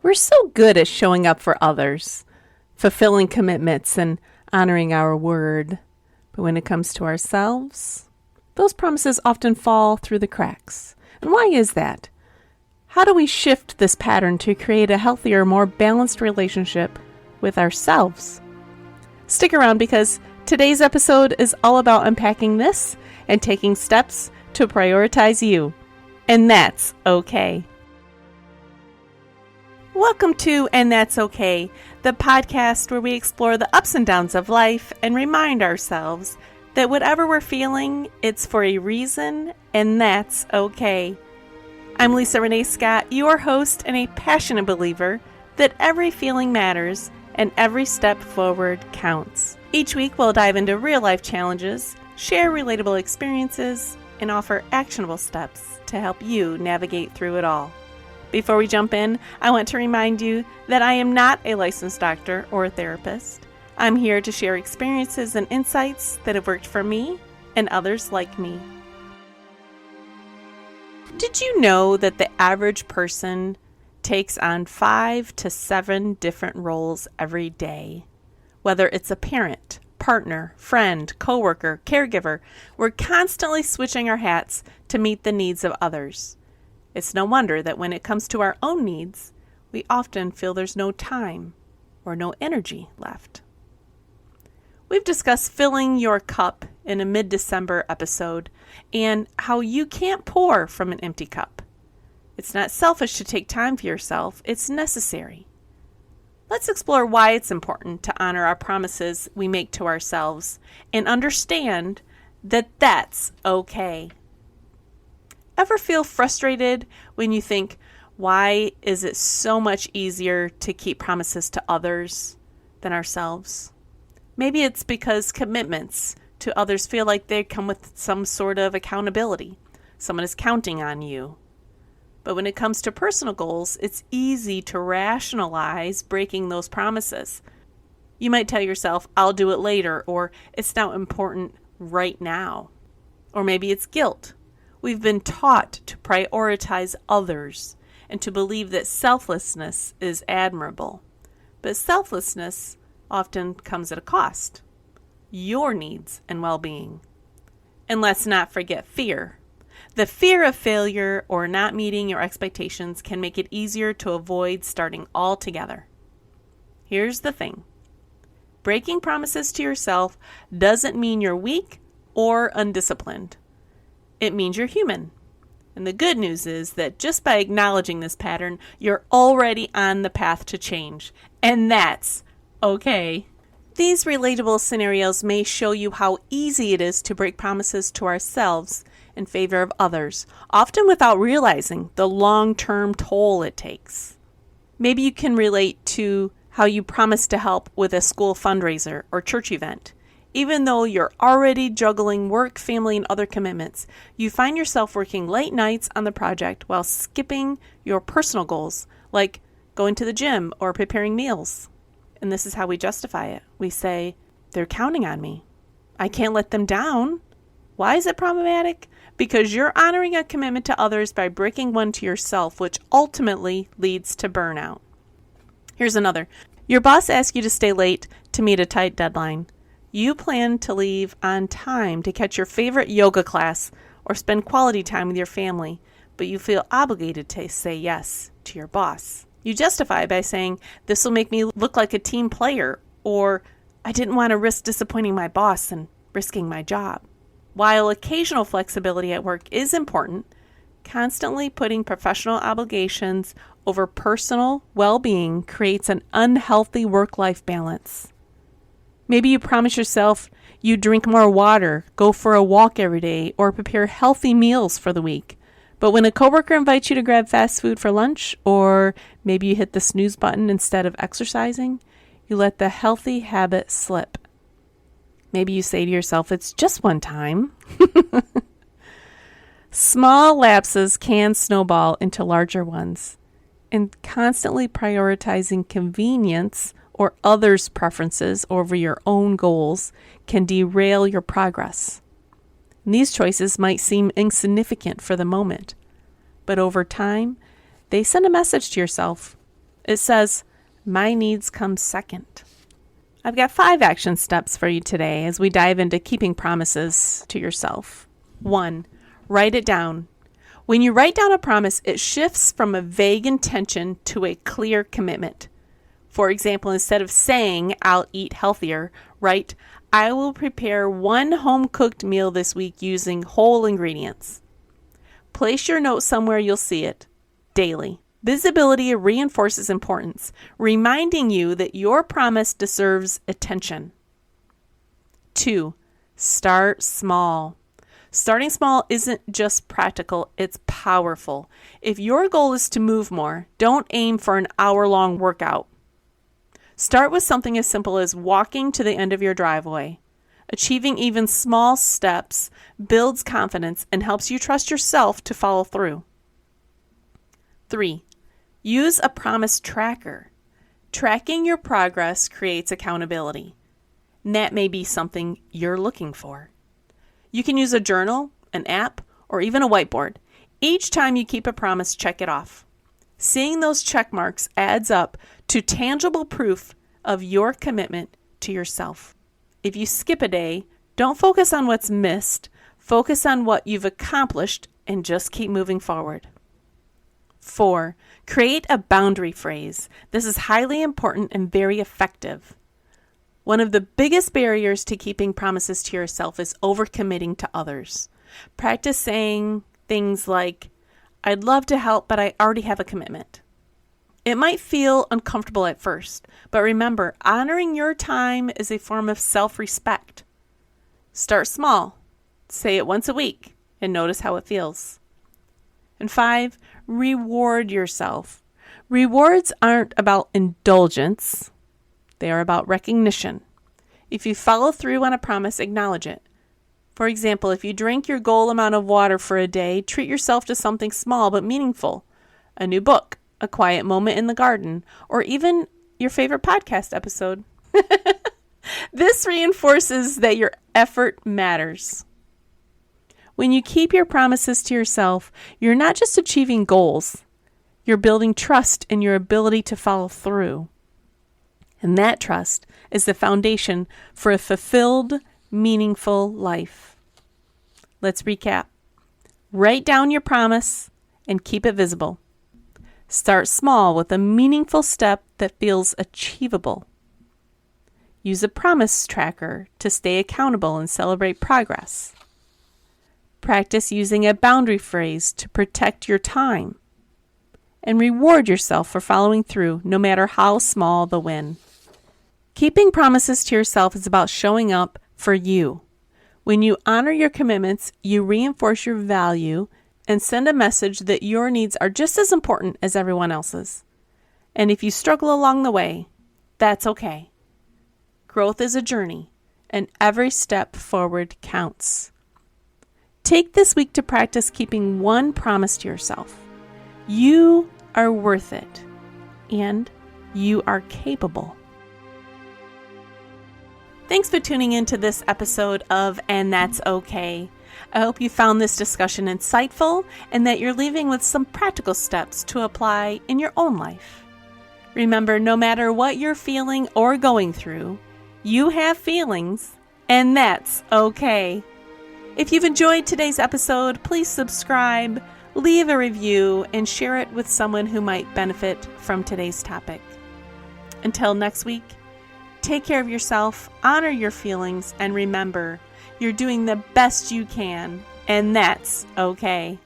We're so good at showing up for others, fulfilling commitments, and honoring our word. But when it comes to ourselves, those promises often fall through the cracks. And why is that? How do we shift this pattern to create a healthier, more balanced relationship with ourselves? Stick around because today's episode is all about unpacking this and taking steps to prioritize you. And that's okay. Welcome to And That's Okay, the podcast where we explore the ups and downs of life and remind ourselves that whatever we're feeling, it's for a reason, and that's okay. I'm Lisa Renee Scott, your host and a passionate believer that every feeling matters and every step forward counts. Each week we'll dive into real-life challenges, share relatable experiences, and offer actionable steps to help you navigate through it all. Before we jump in, I want to remind you that I am not a licensed doctor or a therapist. I'm here to share experiences and insights that have worked for me and others like me. Did you know that the average person takes on 5 to 7 different roles every day? Whether it's a parent, partner, friend, coworker, caregiver, we're constantly switching our hats to meet the needs of others. It's no wonder that when it comes to our own needs, we often feel there's no time or no energy left. We've discussed filling your cup in a mid-December episode and how you can't pour from an empty cup. It's not selfish to take time for yourself, it's necessary. Let's explore why it's important to honor our promises we make to ourselves and understand that that's okay. Ever feel frustrated when you think, why is it so much easier to keep promises to others than ourselves? Maybe it's because commitments to others feel like they come with some sort of accountability. Someone is counting on you. But when it comes to personal goals, it's easy to rationalize breaking those promises. You might tell yourself, I'll do it later, or it's not important right now. Or maybe it's guilt. We've been taught to prioritize others and to believe that selflessness is admirable. But selflessness often comes at a cost. Your needs and well-being. And let's not forget fear. The fear of failure or not meeting your expectations can make it easier to avoid starting altogether. Here's the thing. Breaking promises to yourself doesn't mean you're weak or undisciplined. It means you're human. And the good news is that just by acknowledging this pattern, you're already on the path to change. And that's okay. These relatable scenarios may show you how easy it is to break promises to ourselves in favor of others, often without realizing the long-term toll it takes. Maybe you can relate to how you promised to help with a school fundraiser or church event. Even though you're already juggling work, family, and other commitments, you find yourself working late nights on the project while skipping your personal goals, like going to the gym or preparing meals. And this is how we justify it. We say, they're counting on me. I can't let them down. Why is it problematic? Because you're honoring a commitment to others by breaking one to yourself, which ultimately leads to burnout. Here's another. Your boss asks you to stay late to meet a tight deadline. You plan to leave on time to catch your favorite yoga class or spend quality time with your family, but you feel obligated to say yes to your boss. You justify by saying, this will make me look like a team player, or I didn't want to risk disappointing my boss and risking my job. While occasional flexibility at work is important, constantly putting professional obligations over personal well-being creates an unhealthy work-life balance. Maybe you promise yourself you drink more water, go for a walk every day, or prepare healthy meals for the week. But when a coworker invites you to grab fast food for lunch, or maybe you hit the snooze button instead of exercising, you let the healthy habit slip. Maybe you say to yourself, it's just one time. Small lapses can snowball into larger ones, and constantly prioritizing convenience or others' preferences over your own goals can derail your progress. And these choices might seem insignificant for the moment, but over time, they send a message to yourself. It says, my needs come second. I've got 5 action steps for you today as we dive into keeping promises to yourself. 1, write it down. When you write down a promise, it shifts from a vague intention to a clear commitment. For example, instead of saying, I'll eat healthier, write, I will prepare 1 home-cooked meal this week using whole ingredients. Place your note somewhere you'll see it daily. Visibility reinforces importance, reminding you that your promise deserves attention. 2, start small. Starting small isn't just practical, it's powerful. If your goal is to move more, don't aim for an hour-long workout. Start with something as simple as walking to the end of your driveway. Achieving even small steps builds confidence and helps you trust yourself to follow through. 3, use a promise tracker. Tracking your progress creates accountability. And that may be something you're looking for. You can use a journal, an app, or even a whiteboard. Each time you keep a promise, check it off. Seeing those check marks adds up to tangible proof of your commitment to yourself. If you skip a day, don't focus on what's missed. Focus on what you've accomplished and just keep moving forward. 4, create a boundary phrase. This is highly important and very effective. One of the biggest barriers to keeping promises to yourself is overcommitting to others. Practice saying things like, I'd love to help, but I already have a commitment. It might feel uncomfortable at first, but remember, honoring your time is a form of self-respect. Start small. Say it once a week and notice how it feels. And 5, reward yourself. Rewards aren't about indulgence. They are about recognition. If you follow through on a promise, acknowledge it. For example, if you drink your goal amount of water for a day, treat yourself to something small but meaningful. A new book, a quiet moment in the garden, or even your favorite podcast episode. This reinforces that your effort matters. When you keep your promises to yourself, you're not just achieving goals. You're building trust in your ability to follow through. And that trust is the foundation for a fulfilled, meaningful life. Let's recap. Write down your promise and keep it visible. Start small with a meaningful step that feels achievable. Use a promise tracker to stay accountable and celebrate progress. Practice using a boundary phrase to protect your time. And reward yourself for following through, no matter how small the win. Keeping promises to yourself is about showing up for you. When you honor your commitments, you reinforce your value and send a message that your needs are just as important as everyone else's. And if you struggle along the way, that's okay. Growth is a journey, and every step forward counts. Take this week to practice keeping one promise to yourself. You are worth it, and you are capable. Thanks for tuning in to this episode of And That's Okay. I hope you found this discussion insightful and that you're leaving with some practical steps to apply in your own life. Remember, no matter what you're feeling or going through, you have feelings, and that's okay. If you've enjoyed today's episode, please subscribe, leave a review, and share it with someone who might benefit from today's topic. Until next week, take care of yourself, honor your feelings, and remember, you're doing the best you can, and that's okay.